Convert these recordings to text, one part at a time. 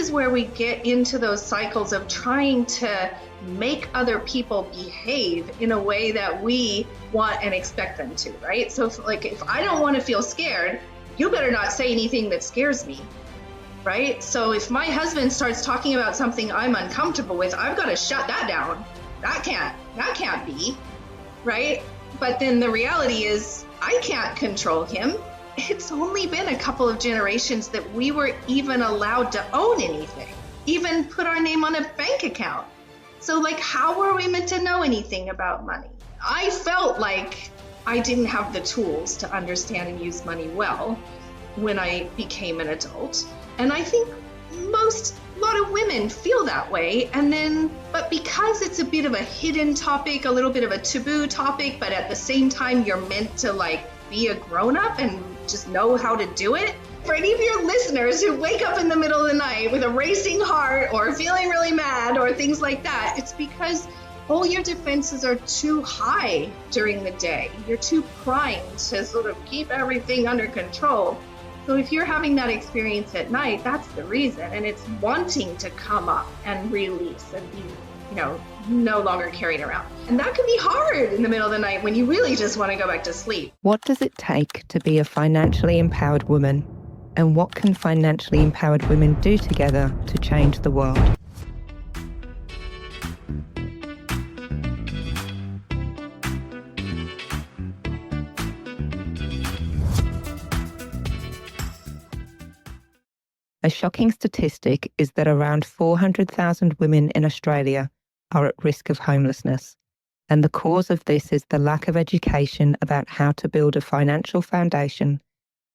is where we get into those cycles of trying to make other people behave in a way that we want and expect them to, right? So if I don't want to feel scared, you better not say anything that scares me, right? So if my husband starts talking about something I'm uncomfortable with, I've got to shut that down. That can't be, right? But then the reality is I can't control him. It's only been a couple of generations that we were even allowed to own anything, even put our name on a bank account. So how were we meant to know anything about money? I felt like I didn't have the tools to understand and use money well when I became an adult. And I think a lot of women feel that way. But because it's a bit of a hidden topic, a little bit of a taboo topic, but at the same time, you're meant to be a grown-up and just know how to do it. For any of your listeners who wake up in the middle of the night with a racing heart or feeling really mad or things like that, it's because all your defenses are too high during the day. You're too primed to sort of keep everything under control. So if you're having that experience at night, that's the reason. And it's wanting to come up and release and be, no longer carried around. And that can be hard in the middle of the night when you really just want to go back to sleep. What does it take to be a financially empowered woman? And what can financially empowered women do together to change the world? A shocking statistic is that around 400,000 women in Australia are at risk of homelessness. And the cause of this is the lack of education about how to build a financial foundation,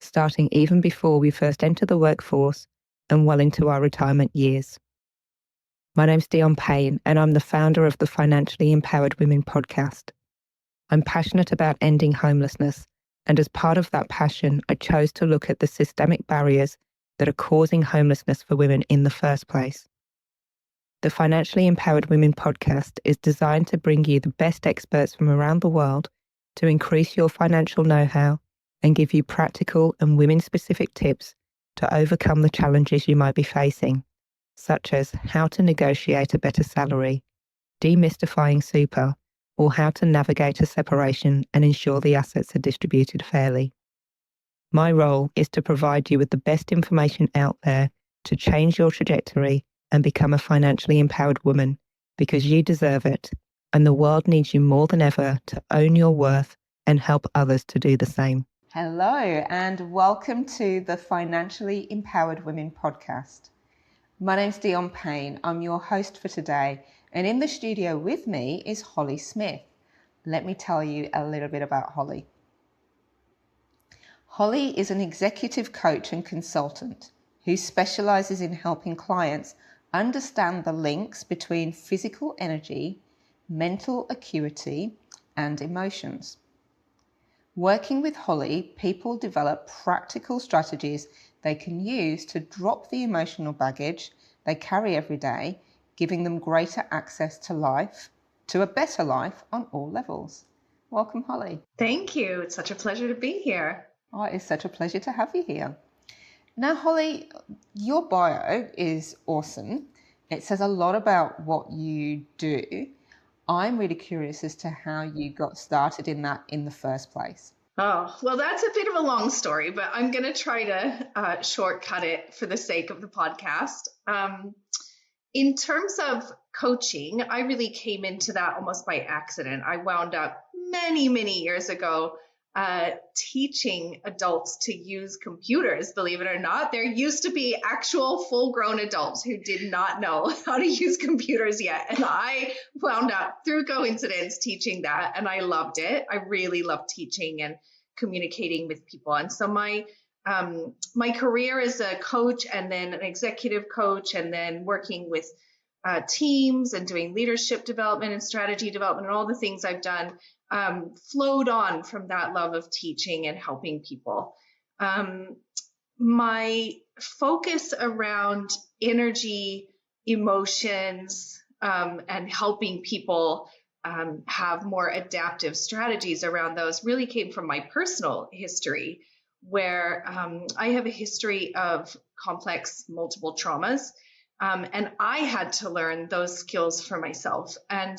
starting even before we first enter the workforce and well into our retirement years. My name's Dion Payne, and I'm the founder of the Financially Empowered Women podcast. I'm passionate about ending homelessness, and as part of that passion, I chose to look at the systemic barriers that are causing homelessness for women in the first place. The Financially Empowered Women podcast is designed to bring you the best experts from around the world to increase your financial know-how and give you practical and women-specific tips to overcome the challenges you might be facing, such as how to negotiate a better salary, demystifying super, or how to navigate a separation and ensure the assets are distributed fairly. My role is to provide you with the best information out there to change your trajectory and become a financially empowered woman, because you deserve it, and the world needs you more than ever to own your worth and help others to do the same. Hello, and welcome to the Financially Empowered Women podcast. My name's Dion Payne. I'm your host for today, and in the studio with me is Holly Smith. Let me tell you a little bit about Holly. Holly is an executive coach and consultant who specializes in helping clients understand the links between physical energy, mental acuity, and emotions. Working with Holly, people develop practical strategies they can use to drop the emotional baggage they carry every day, giving them greater access to life, to a better life on all levels. Welcome, Holly. Thank you. It's such a pleasure to be here. Oh, it's such a pleasure to have you here. Now, Holly, your bio is awesome. It says a lot about what you do. I'm really curious as to how you got started in that in the first place. Oh, well, that's a bit of a long story, but I'm going to try to shortcut it for the sake of the podcast. In terms of coaching, I really came into that almost by accident. I wound up many, many years ago teaching adults to use computers, believe it or not. There used to be actual full-grown adults who did not know how to use computers yet. And I wound up, through coincidence, teaching that. And I loved it. I really loved teaching and communicating with people. And so my career as a coach and then an executive coach and then working with teams and doing leadership development and strategy development and all the things I've done flowed on from that love of teaching and helping people. My focus around energy, emotions, and helping people have more adaptive strategies around those really came from my personal history, where I have a history of complex multiple traumas. And I had to learn those skills for myself and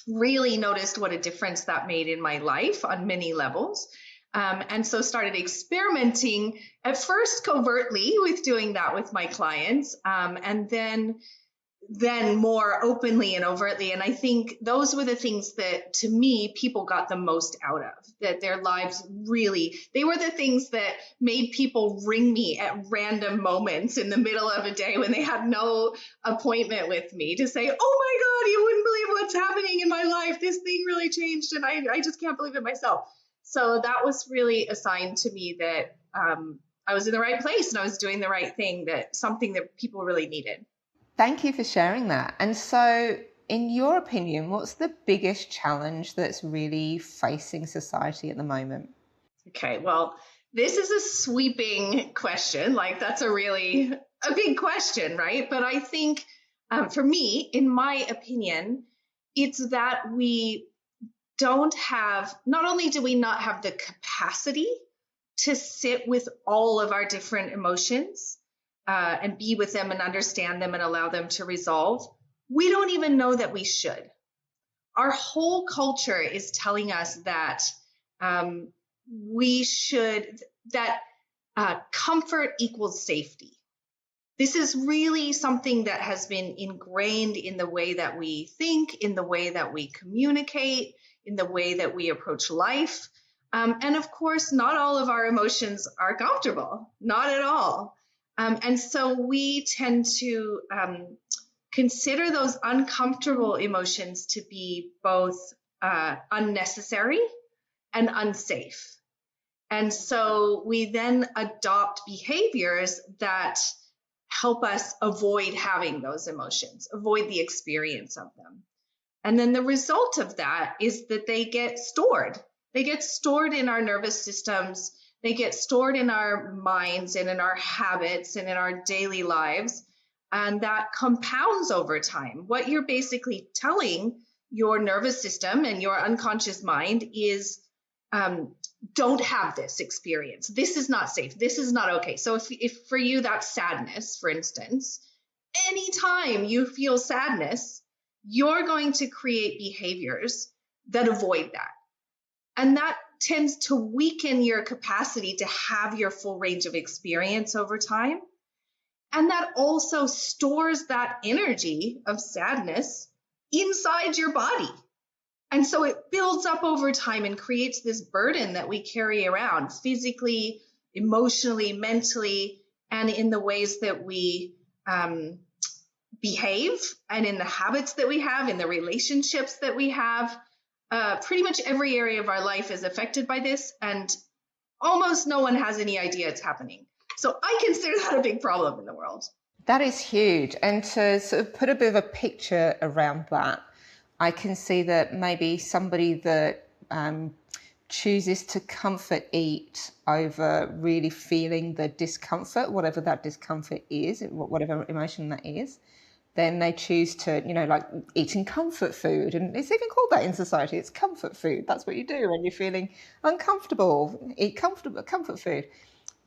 really noticed what a difference that made in my life on many levels. And so started experimenting at first covertly with doing that with my clients, and then more openly and overtly. And I think those were the things that, to me, people got the most out of, that their lives really, they were the things that made people ring me at random moments in the middle of a day when they had no appointment with me to say, oh my God, you wouldn't believe what's happening in my life. This thing really changed and I just can't believe it myself. So that was really a sign to me that I was in the right place and I was doing the right thing, that something that people really needed. Thank you for sharing that. And so, in your opinion, what's the biggest challenge that's really facing society at the moment? Okay, well, this is a sweeping question. Like, that's a big question, right? But I think for me, in my opinion, it's that we don't have, not only do we not have the capacity to sit with all of our different emotions and be with them and understand them and allow them to resolve, we don't even know that we should. Our whole culture is telling us that um, we should, that comfort equals safety. This is really something that has been ingrained in the way that we think, in the way that we communicate, in the way that we approach life. And of course, not all of our emotions are comfortable, not at all. And so we tend to consider those uncomfortable emotions to be both unnecessary and unsafe. And so we then adopt behaviors that help us avoid having those emotions, avoid the experience of them. And then the result of that is that they get stored. They get stored in our nervous systems. They get stored in our minds and in our habits and in our daily lives. And that compounds over time. What you're basically telling your nervous system and your unconscious mind is, don't have this experience. This is not safe. This is not okay. So if for you that's sadness, for instance, anytime you feel sadness, you're going to create behaviors that avoid that. And that tends to weaken your capacity to have your full range of experience over time. And that also stores that energy of sadness inside your body. And so it builds up over time and creates this burden that we carry around physically, emotionally, mentally, and in the ways that we behave and in the habits that we have, in the relationships that we have. Pretty much every area of our life is affected by this, and almost no one has any idea it's happening. So I consider that a big problem in the world. That is huge. And to sort of put a bit of a picture around that, I can see that maybe somebody that chooses to comfort eat over really feeling the discomfort, whatever that discomfort is, whatever emotion that is, then they choose to, like eating comfort food. And it's even called that in society. It's comfort food. That's what you do when you're feeling uncomfortable. Eat comfort food.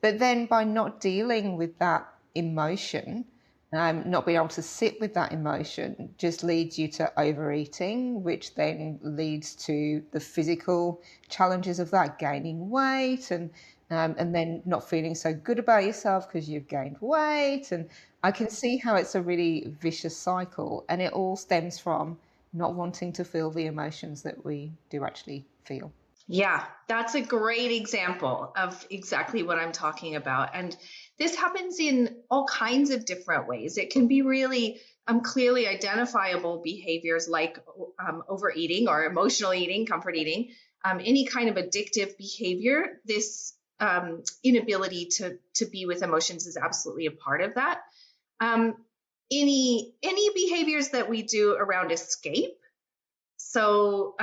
But then by not dealing with that emotion, not being able to sit with that emotion just leads you to overeating, which then leads to the physical challenges of that, gaining weight and then not feeling so good about yourself because you've gained weight. And I can see how it's a really vicious cycle, and it all stems from not wanting to feel the emotions that we do actually feel. Yeah, that's a great example of exactly what I'm talking about. And this happens in all kinds of different ways. It can be really clearly identifiable behaviors like overeating or emotional eating, comfort eating, any kind of addictive behavior. This inability to be with emotions is absolutely a part of that. Any behaviors that we do around escape. So,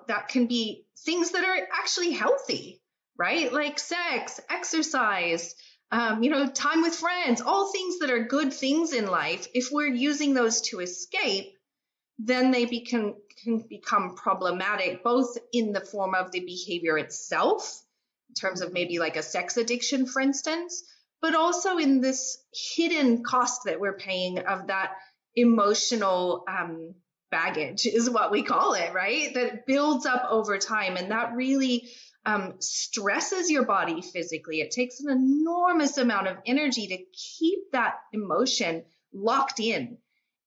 that can be things that are actually healthy, right? Like sex, exercise, time with friends, all things that are good things in life. If we're using those to escape, then they can become problematic, both in the form of the behavior itself, in terms of maybe like a sex addiction, for instance, but also in this hidden cost that we're paying of that emotional baggage is what we call it, right? That builds up over time, and that really stresses your body physically. It takes an enormous amount of energy to keep that emotion locked in.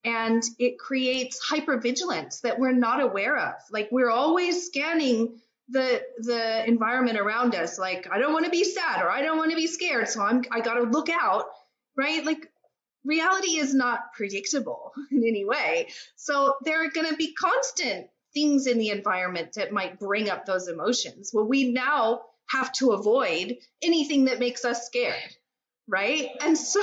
And it creates hypervigilance that we're not aware of. Like, we're always scanning the environment around us. Like, I don't want to be sad, or I don't want to be scared, so I got to look out, right? Like, reality is not predictable in any way. So there are going to be constant things in the environment that might bring up those emotions. Well, we now have to avoid anything that makes us scared, right? And so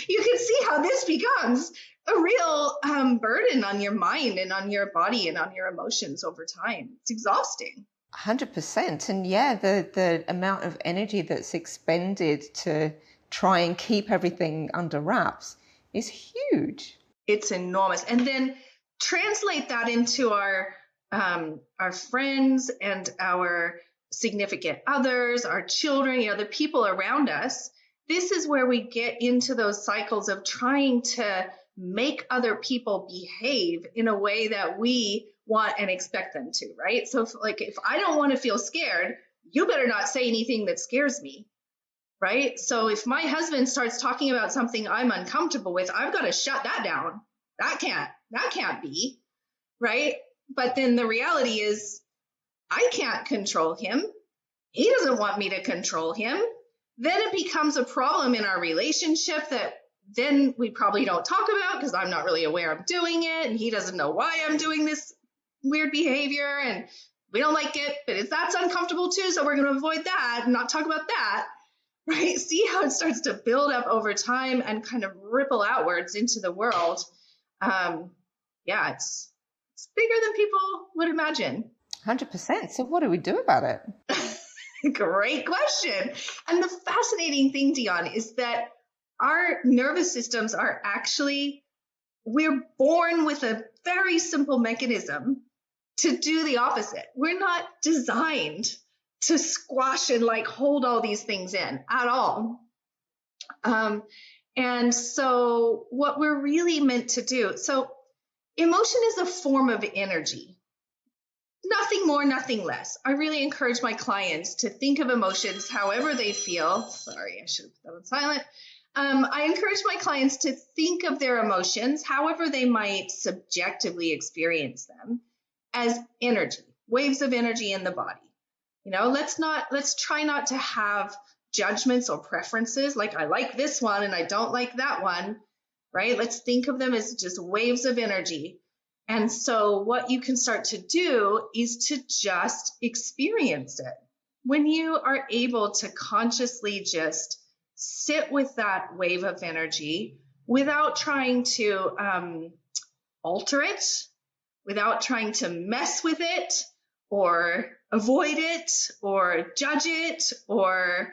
you can see how this becomes a real burden on your mind and on your body and on your emotions over time. It's exhausting. 100%. And yeah, the amount of energy that's expended to try and keep everything under wraps is huge. It's enormous. And then translate that into our friends and our significant others, our children, the people around us. This is where we get into those cycles of trying to make other people behave in a way that we want and expect them to, right? So if I don't want to feel scared, you better not say anything that scares me, right? So if my husband starts talking about something I'm uncomfortable with, I've got to shut that down. That can't be, right? But then the reality is, I can't control him. He doesn't want me to control him. Then it becomes a problem in our relationship that then we probably don't talk about because I'm not really aware I'm doing it, and he doesn't know why I'm doing this weird behavior, and we don't like it, but that's uncomfortable too, so we're going to avoid that and not talk about that, right? See how it starts to build up over time and kind of ripple outwards into the world. It's bigger than people would imagine. 100%. So what do we do about it? Great question. And the fascinating thing, Dion, is that our nervous systems are actually, we're born with a very simple mechanism to do the opposite. We're not designed to squash and hold all these things in at all. And so what we're really meant to do, so emotion is a form of energy. Nothing more, nothing less. I really encourage my clients to think of emotions however they feel. Sorry, I should have put that on silent. I encourage my clients to think of their emotions, however they might subjectively experience them, as energy, waves of energy in the body. Let's try not to have judgments or preferences, like I like this one and I don't like that one, right? Let's think of them as just waves of energy. And so what you can start to do is to just experience it. When you are able to consciously just sit with that wave of energy without trying to alter it, without trying to mess with it or avoid it or judge it or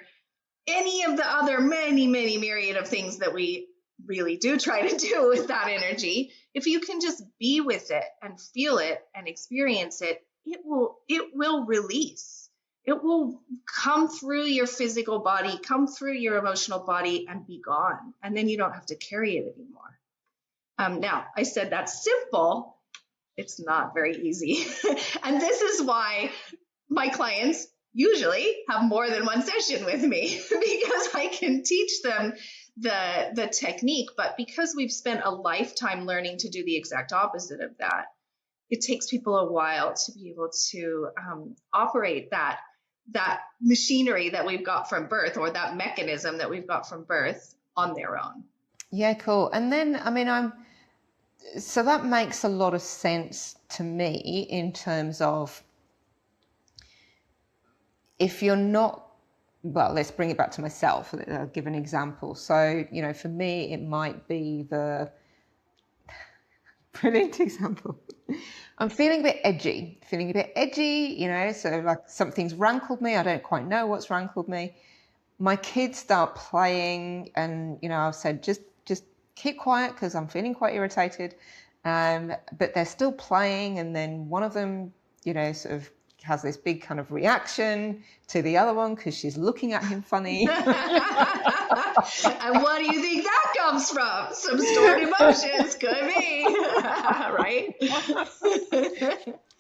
any of the other many, many myriad of things that we really do try to do with that energy, if you can just be with it and feel it and experience it, it will release. It will come through your physical body, come through your emotional body, and be gone. And then you don't have to carry it anymore. Now, I said that's simple. It's not very easy. And this is why my clients usually have more than one session with me, because I can teach them the technique. But because we've spent a lifetime learning to do the exact opposite of that, it takes people a while to be able to operate that machinery that we've got from birth, or that mechanism that we've got from birth, on their own. Yeah, cool. And then, so that makes a lot of sense to me in terms of, if you're not, well, let's bring it back to myself. I'll give an example. So, for me, it might be the brilliant example. I'm feeling a bit edgy, so something's rankled me. I don't quite know what's rankled me. My kids start playing, and, I've said, just keep quiet because I'm feeling quite irritated. But they're still playing, and then one of them, sort of has this big kind of reaction to the other one because she's looking at him funny. And what do you think that comes from? Some stored emotions, could be, right?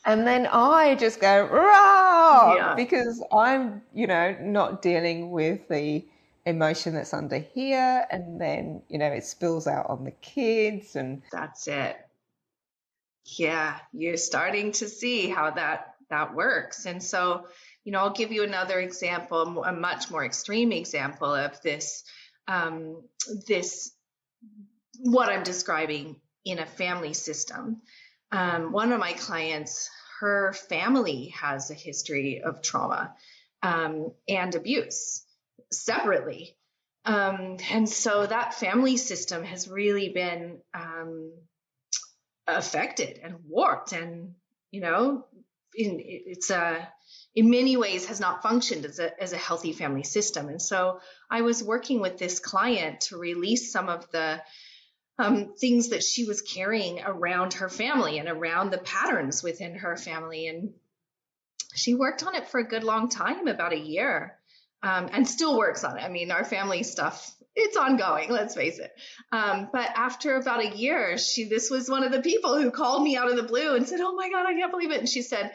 And then I just go, rah, because I'm, not dealing with the emotion that's under here. And then, it spills out on the kids. And that's it. Yeah, you're starting to see how that works. And so, I'll give you another example, a much more extreme example of this, what I'm describing in a family system. One of my clients, her family has a history of trauma and abuse separately. And so that family system has really been affected and warped, and in many ways has not functioned as a healthy family system. And so I was working with this client to release some of the things that she was carrying around her family and around the patterns within her family. And she worked on it for a good long time, about a year, and still works on it. I mean, our family stuff, it's ongoing, let's face it. But after about a year, this was one of the people who called me out of the blue and said, "Oh my God, I can't believe it." And she said,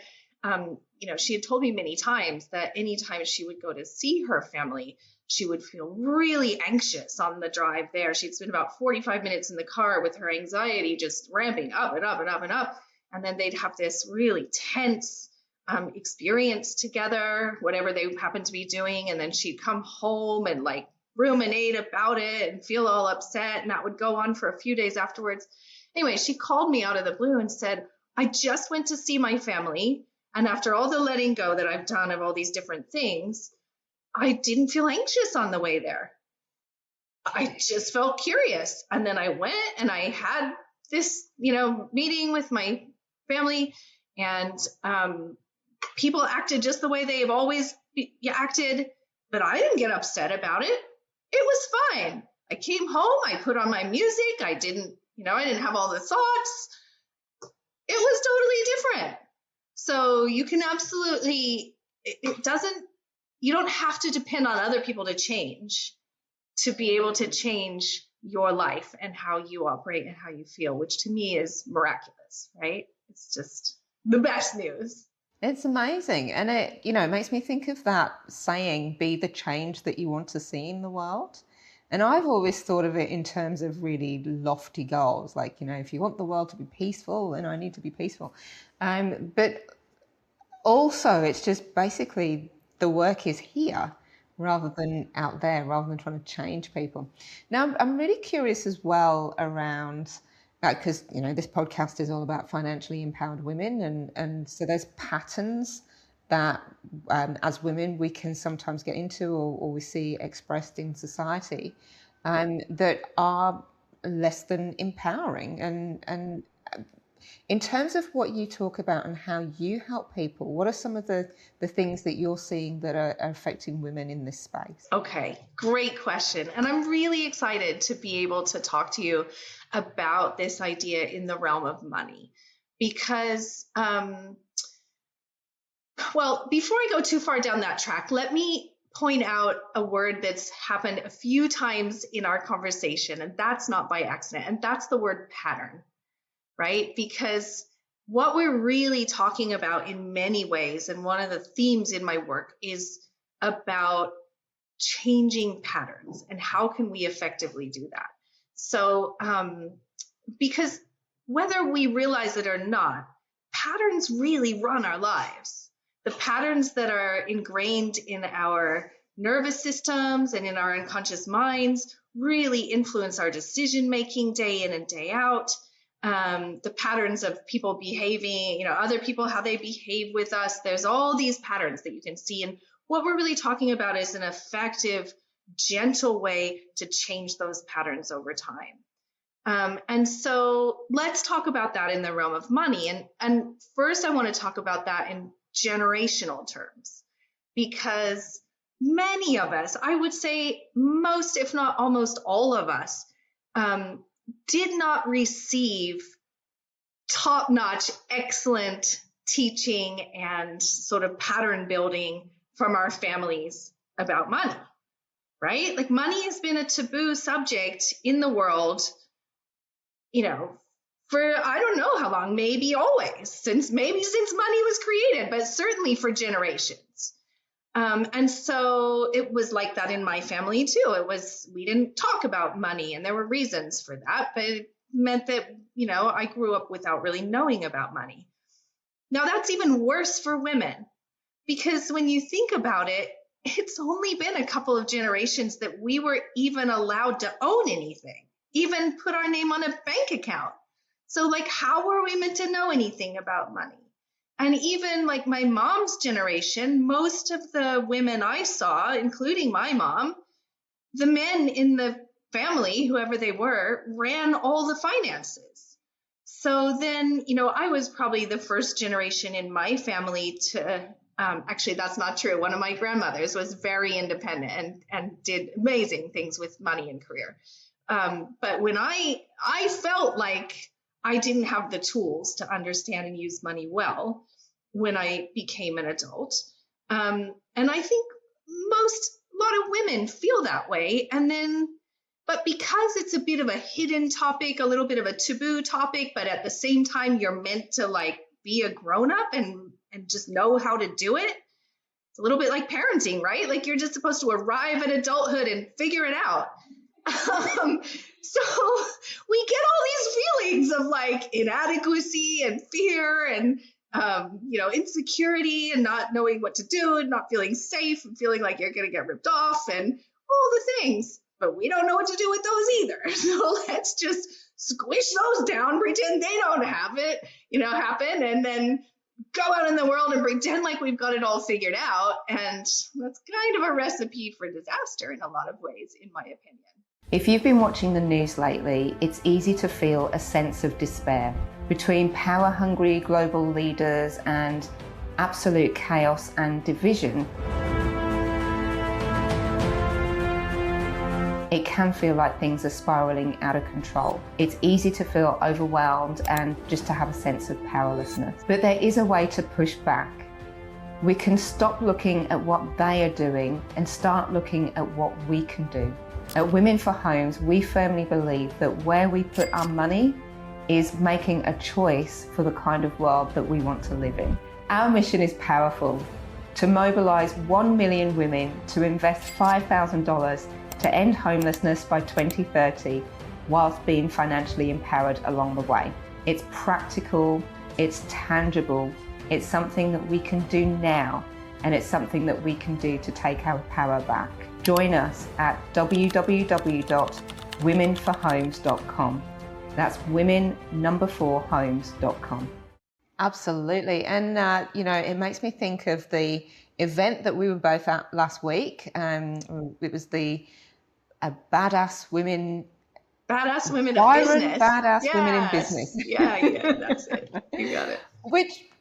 she had told me many times that anytime she would go to see her family, she would feel really anxious on the drive there. She'd spend about 45 minutes in the car with her anxiety just ramping up and up and up and up. And then they'd have this really tense experience together, whatever they happen to be doing. And then she'd come home and like ruminate about it and feel all upset. And that would go on for a few days afterwards. Anyway, she called me out of the blue and said, "I just went to see my family. And after all the letting go that I've done of all these different things, I didn't feel anxious on the way there. I just felt curious." And then I went and I had this, meeting with my family, and people acted just the way they've always acted, but I didn't get upset about it. It was fine. I came home, I put on my music. I didn't have all the thoughts. It was totally different. So you can absolutely, you don't have to depend on other people to change to be able to change your life and how you operate and how you feel, which to me is miraculous, right? It's just the best news. It's amazing. And it, makes me think of that saying, be the change that you want to see in the world. And I've always thought of it in terms of really lofty goals. Like, if you want the world to be peaceful, then I need to be peaceful. But also it's just basically the work is here rather than out there, rather than trying to change people. Now, I'm really curious as well around, because this podcast is all about financially empowered women, and so there's patterns that as women we can sometimes get into or we see expressed in society that are less than empowering. And in terms of what you talk about and how you help people, what are some of the things that you're seeing that are affecting women in this space? Okay, great question. And I'm really excited to be able to talk to you about this idea in the realm of money, because, well, before I go too far down that track, let me point out a word that's happened a few times in our conversation, and that's not by accident, and that's the word pattern. Right? Because what we're really talking about in many ways, and one of the themes in my work, is about changing patterns and how can we effectively do that. So, because whether we realize it or not, patterns really run our lives. The patterns that are ingrained in our nervous systems and in our unconscious minds really influence our decision making day in and day out. The patterns of people behaving, other people, how they behave with us. There's all these patterns that you can see. And what we're really talking about is an effective, gentle way to change those patterns over time. And so let's talk about that in the realm of money. And first I want to talk about that in generational terms, because many of us, I would say most, if not almost all of us, did not receive top-notch, excellent teaching and sort of pattern building from our families about money, right? Like money has been a taboo subject in the world, for I don't know how long, maybe always, since money was created, but certainly for generations. And so it was like that in my family too. We didn't talk about money, and there were reasons for that, but it meant that, I grew up without really knowing about money. Now that's even worse for women, because when you think about it, it's only been a couple of generations that we were even allowed to own anything, even put our name on a bank account. So like, how were we meant to know anything about money? And even like my mom's generation, most of the women I saw, including my mom, the men in the family, whoever they were, ran all the finances. So then, I was probably the first generation in my family to, actually, that's not true. One of my grandmothers was very independent and did amazing things with money and career. But when I felt like I didn't have the tools to understand and use money well when I became an adult. And I think a lot of women feel that way. But because it's a bit of a hidden topic, a little bit of a taboo topic, but at the same time, you're meant to like be a grown up and just know how to do it. It's a little bit like parenting, right? Like you're just supposed to arrive at adulthood and figure it out. So we get all these feelings of like inadequacy and fear and, insecurity and not knowing what to do and not feeling safe and feeling like you're going to get ripped off and all the things, but we don't know what to do with those either. So let's just squish those down, pretend they don't have it, happen, and then go out in the world and pretend like we've got it all figured out. And that's kind of a recipe for disaster in a lot of ways, in my opinion. If you've been watching the news lately, it's easy to feel a sense of despair. Between power-hungry global leaders and absolute chaos and division, it can feel like things are spiraling out of control. It's easy to feel overwhelmed and just to have a sense of powerlessness. But there is a way to push back. We can stop looking at what they are doing and start looking at what we can do. At Women for Homes, we firmly believe that where we put our money is making a choice for the kind of world that we want to live in. Our mission is powerful: to mobilise 1 million women to invest $5,000 to end homelessness by 2030, whilst being financially empowered along the way. It's practical, it's tangible, it's something that we can do now, and it's something that we can do to take our power back. Join us at www.womenforhomes.com. That's women4homes.com. Absolutely. And, it makes me think of the event that we were both at last week. It was the Badass Women in Business. Badass Women in Business. Yeah, that's it. You got it.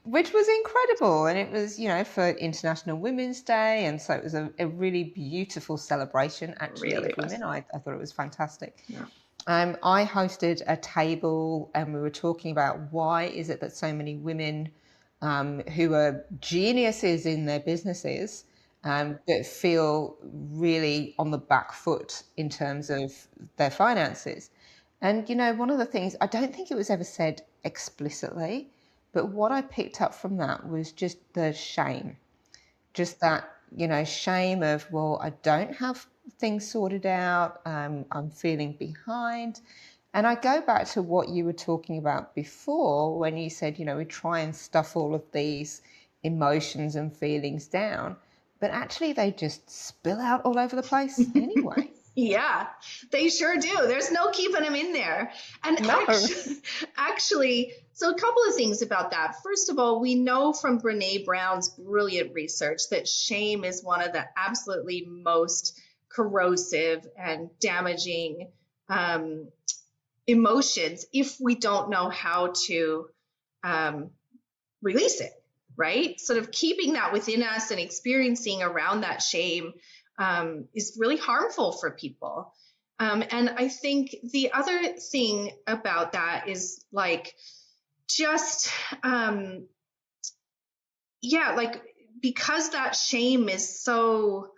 Which was incredible, and it was, for International Women's Day, and so it was a really beautiful celebration, actually, of women. I thought it was fantastic. Yeah. I hosted a table, and we were talking about why is it that so many women who are geniuses in their businesses that feel really on the back foot in terms of their finances. And, one of the things, I don't think it was ever said explicitly, but what I picked up from that was just the shame. Just that, shame of, well, I don't have things sorted out. I'm feeling behind. And I go back to what you were talking about before when you said, we try and stuff all of these emotions and feelings down, but actually they just spill out all over the place anyway. Yeah, they sure do. There's no keeping them in there. And No. actually, so a couple of things about that. First of all, we know from Brené Brown's brilliant research that shame is one of the absolutely most corrosive and damaging emotions if we don't know how to release it, right? Sort of keeping that within us and experiencing around that shame is really harmful for people. And I think the other thing about that is like just yeah, like, because that shame is so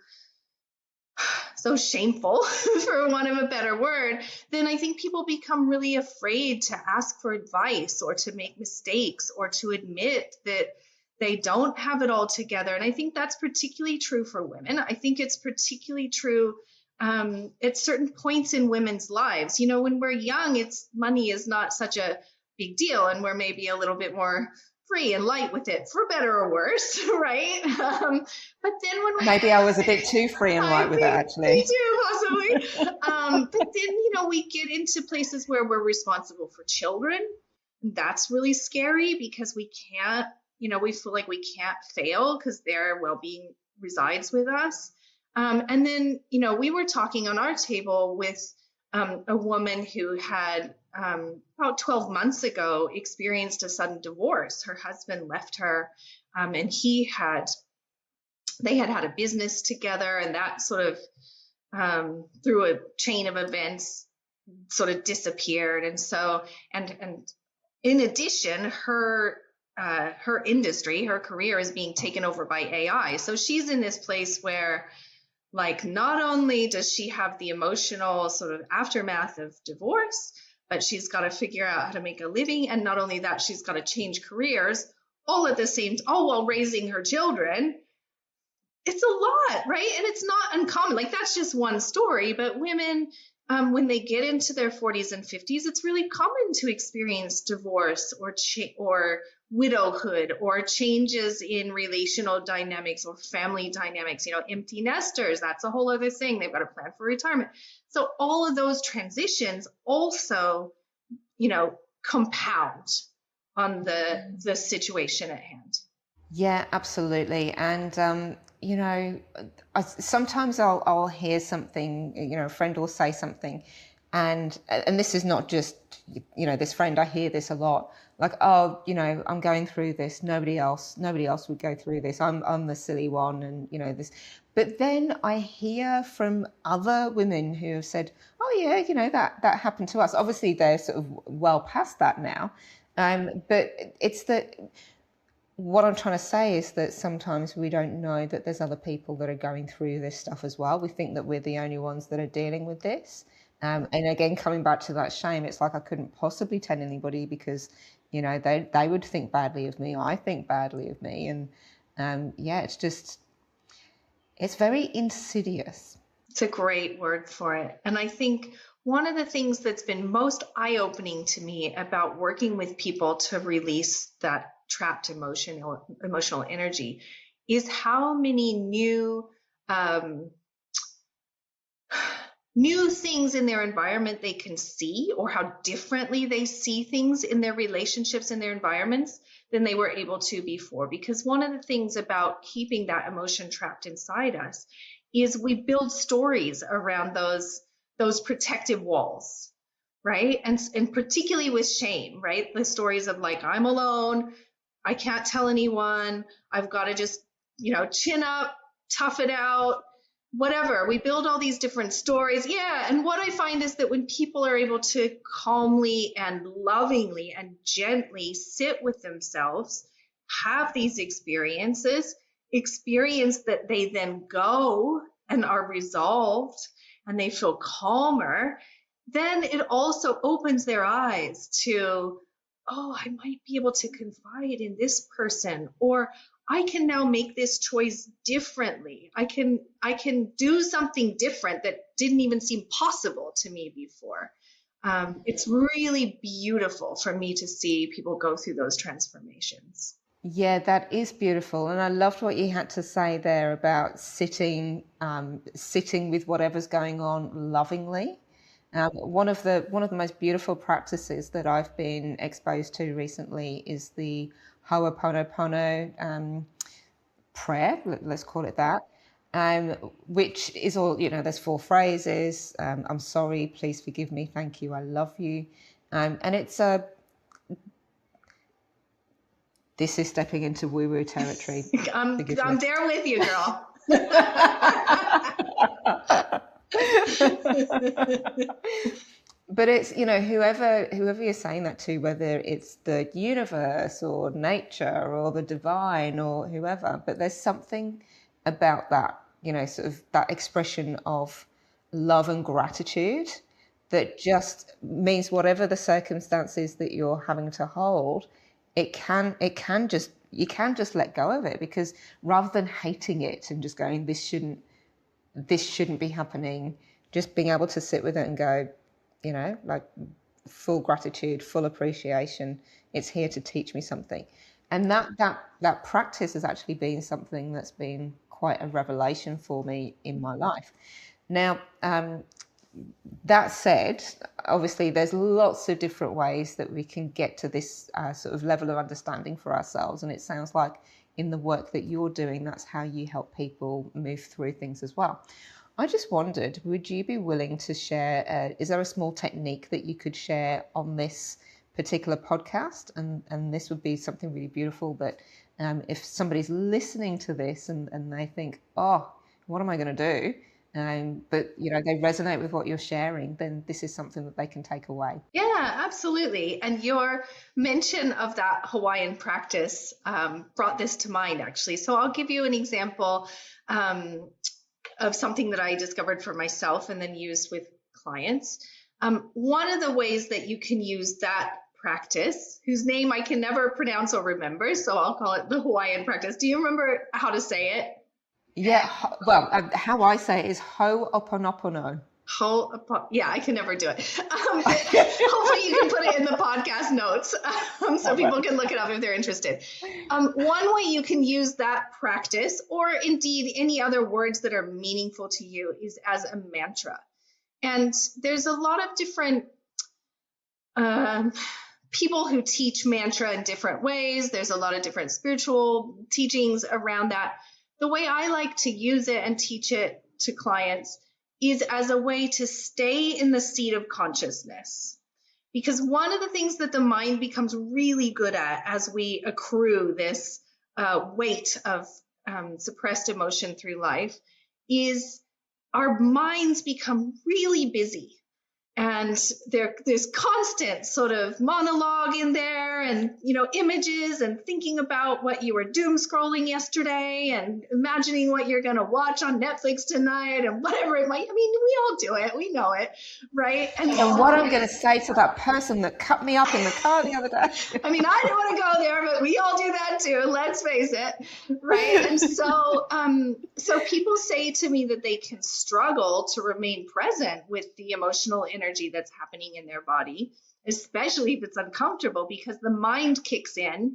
shameful, for want of a better word, then I think people become really afraid to ask for advice or to make mistakes or to admit that they don't have it all together. And I think that's particularly true for women. I think it's particularly true at certain points in women's lives. You know, when we're young, money is not such a big deal, and we're maybe a little bit more free and light with it, for better or worse, right? But then when maybe I was a bit too free and light with it, actually. Me too, possibly. But then, you know, we get into places where we're responsible for children. That's really scary because we can't, you know, we feel like we can't fail because their well-being resides with us. And then, you know, we were talking on our table with a woman who had about 12 months ago experienced a sudden divorce. Her husband left her, and they had a business together, and that sort of through a chain of events sort of disappeared. And so, and in addition, her industry, her career is being taken over by AI. So she's in this place where, like, not only does she have the emotional sort of aftermath of divorce, but she's got to figure out how to make a living. And not only that, she's got to change careers all at the same time, all while raising her children. It's a lot, right? And it's not uncommon. Like, that's just one story, but women, when they get into their 40s and 50s, it's really common to experience divorce or widowhood or changes in relational dynamics or family dynamics. You know, empty nesters, that's a whole other thing. They've got to plan for retirement. So all of those transitions also, you know, compound on the situation at hand. Yeah, absolutely. And you know, sometimes I'll hear something, you know, a friend will say something, and this is not just, you know, this friend, I hear this a lot, like, oh, you know, I'm going through this, nobody else would go through this, I'm the silly one, and you know this. But then I hear from other women who have said, oh yeah, you know, that happened to us. Obviously they're sort of well past that now, but it's that, what I'm trying to say is that sometimes we don't know that there's other people that are going through this stuff as well. We think that we're the only ones that are dealing with this. And again, coming back to that shame, it's like I couldn't possibly tell anybody because, you know, they would think badly of me. I think badly of me. And yeah, it's very insidious. It's a great word for it. And I think one of the things that's been most eye-opening to me about working with people to release that trapped emotional energy is how many new things in their environment they can see, or how differently they see things in their relationships and their environments than they were able to before. Because one of the things about keeping that emotion trapped inside us is we build stories around those protective walls, right? And particularly with shame, right? The stories of, like, I'm alone, I can't tell anyone, I've got to just, you know, chin up, tough it out, whatever. We build all these different stories. Yeah. And what I find is that when people are able to calmly and lovingly and gently sit with themselves, have these experience that they then go and are resolved and they feel calmer, then it also opens their eyes to, oh, I might be able to confide in this person, or I can now make this choice differently. I can do something different that didn't even seem possible to me before. It's really beautiful for me to see people go through those transformations. Yeah, that is beautiful. And I loved what you had to say there about sitting with whatever's going on lovingly. One of the most beautiful practices that I've been exposed to recently is the Ho'oponopono prayer, let's call it that, which is all, you know, there's 4 phrases. I'm sorry, please forgive me, thank you, I love you. And it's this is stepping into woo-woo territory. I'm there with you, girl. But it's, whoever you're saying that to, whether it's the universe or nature or the divine or whoever, but there's something about that, sort of that expression of love and gratitude that just means whatever the circumstances that you're having to hold, it can just, you can just let go of it, because rather than hating it and just going, this shouldn't be happening, just being able to sit with it and go, like full gratitude, full appreciation. It's here to teach me something. And that practice has actually been something that's been quite a revelation for me in my life. Now, that said, obviously there's lots of different ways that we can get to this sort of level of understanding for ourselves. And it sounds like in the work that you're doing, that's how you help people move through things as well. I just wondered, would you be willing to share, is there a small technique that you could share on this particular podcast? And this would be something really beautiful that if somebody's listening to this and they think, oh, what am I going to do? But, they resonate with what you're sharing, then this is something that they can take away. Yeah, absolutely. And your mention of that Hawaiian practice brought this to mind, actually. So I'll give you an example of something that I discovered for myself and then used with clients. One of the ways that you can use that practice, whose name I can never pronounce or remember, so I'll call it the Hawaiian practice. Do you remember how to say it? Yeah, well, how I say it is ho'oponopono. Yeah, I can never do it. Hopefully you can put it in the podcast notes so people can look it up if they're interested. One way you can use that practice, or indeed any other words that are meaningful to you, is as a mantra. And there's a lot of different people who teach mantra in different ways. There's a lot of different spiritual teachings around that. The way I like to use it and teach it to clients is as a way to stay in the seat of consciousness. Because one of the things that the mind becomes really good at as we accrue this weight of suppressed emotion through life is our minds become really busy. And there's constant sort of monologue in there, and images, and thinking about what you were doom scrolling yesterday, and imagining what you're going to watch on Netflix tonight, and whatever it might. I mean, we all do it. We know it, right? And what I'm going to say to that person that cut me up in the car the other day. I mean, I don't want to go there, but we all do that too. Let's face it, right? And so people say to me that they can struggle to remain present with the emotional energy that's happening in their body, especially if it's uncomfortable, because the mind kicks in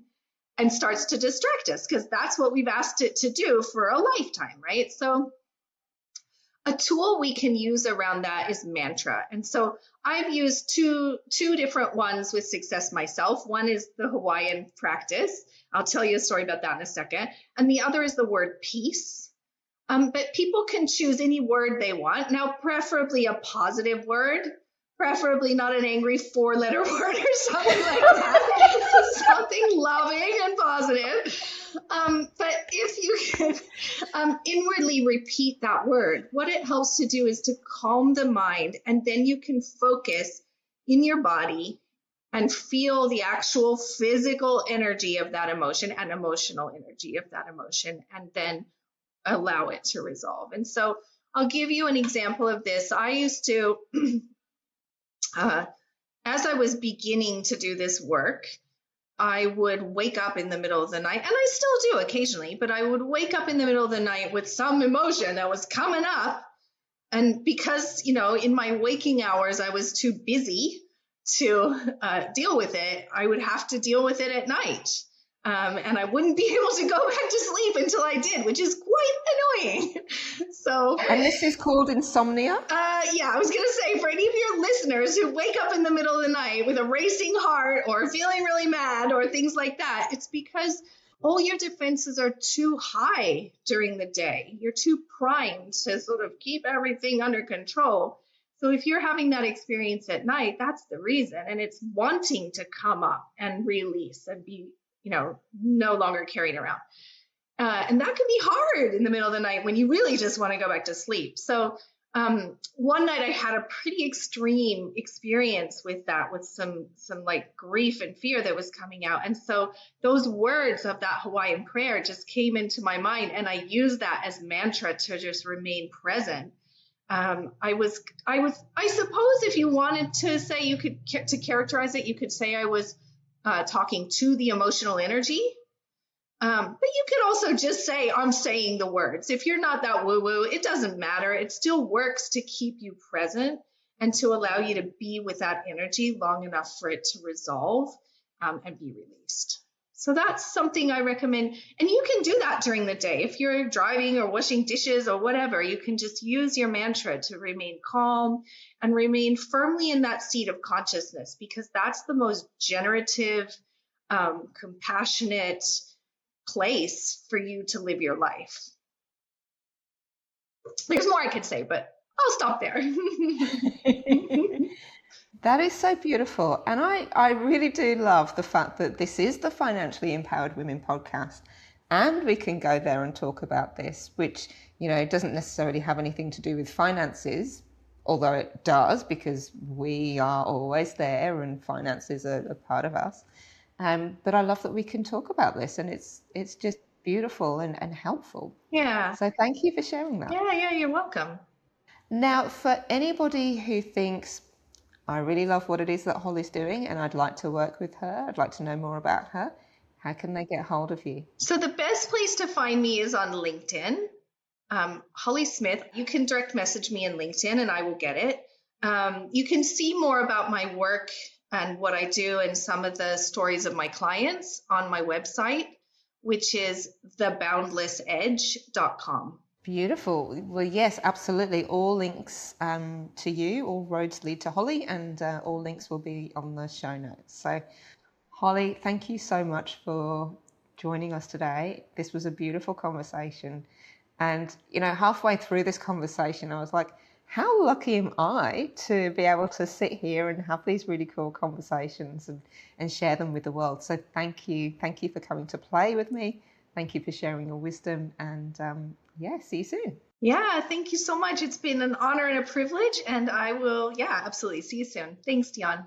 and starts to distract us, because that's what we've asked it to do for a lifetime, right? So a tool we can use around that is mantra. And so I've used two different ones with success myself. One is the Hawaiian practice. I'll tell you a story about that in a second. And the other is the word peace. But people can choose any word they want. Now, preferably a positive word, preferably not an angry 4-letter word or something like that. Something loving and positive. But if you can inwardly repeat that word, what it helps to do is to calm the mind, and then you can focus in your body and feel the actual physical energy of that emotion and emotional energy of that emotion, and then allow it to resolve. And so I'll give you an example of this. I used to, as I was beginning to do this work, I would wake up in the middle of the night, and I still do occasionally, but I would wake up in the middle of the night with some emotion that was coming up. And because, in my waking hours, I was too busy to deal with it, I would have to deal with it at night. And I wouldn't be able to go back to sleep until I did, which is quite annoying. And this is called insomnia? Yeah, I was going to say, for any of your listeners who wake up in the middle of the night with a racing heart or feeling really mad or things like that, it's because all your defenses are too high during the day. You're too primed to sort of keep everything under control. So if you're having that experience at night, that's the reason. And it's wanting to come up and release and be no longer carried around. And that can be hard in the middle of the night when you really just want to go back to sleep. So One night I had a pretty extreme experience with that, with some like grief and fear that was coming out. And so those words of that Hawaiian prayer just came into my mind, and I used that as mantra to just remain present. I suppose if you wanted to say, you could, to characterize it, you could say I was talking to the emotional energy. But you could also just say, I'm saying the words. If you're not that woo-woo, it doesn't matter. It still works to keep you present and to allow you to be with that energy long enough for it to resolve and be released. So that's something I recommend. And you can do that during the day. If you're driving or washing dishes or whatever, you can just use your mantra to remain calm and remain firmly in that seat of consciousness, because that's the most generative, compassionate place for you to live your life. There's more I could say, but I'll stop there. That is so beautiful. And I really do love the fact that this is the Financially Empowered Women podcast. And we can go there and talk about this, which, doesn't necessarily have anything to do with finances, although it does, because we are always there and finances are a part of us. But I love that we can talk about this, and it's just beautiful and helpful. Yeah. So thank you for sharing that. Yeah, you're welcome. Now, for anybody who thinks, I really love what it is that Holly's doing and I'd like to work with her, I'd like to know more about her, how can they get hold of you? So the best place to find me is on LinkedIn. Holly Smith. You can direct message me in LinkedIn and I will get it. You can see more about my work and what I do and some of the stories of my clients on my website, which is theboundlessedge.com. Beautiful. Well, yes, absolutely. All links to you, all roads lead to Holly, and all links will be on the show notes. So, Holly, thank you so much for joining us today. This was a beautiful conversation. And, halfway through this conversation, I was like, how lucky am I to be able to sit here and have these really cool conversations and share them with the world. So thank you. Thank you for coming to play with me. Thank you for sharing your wisdom, and see you soon. Yeah, thank you so much. It's been an honor and a privilege, and I will, absolutely see you soon. Thanks, Dion.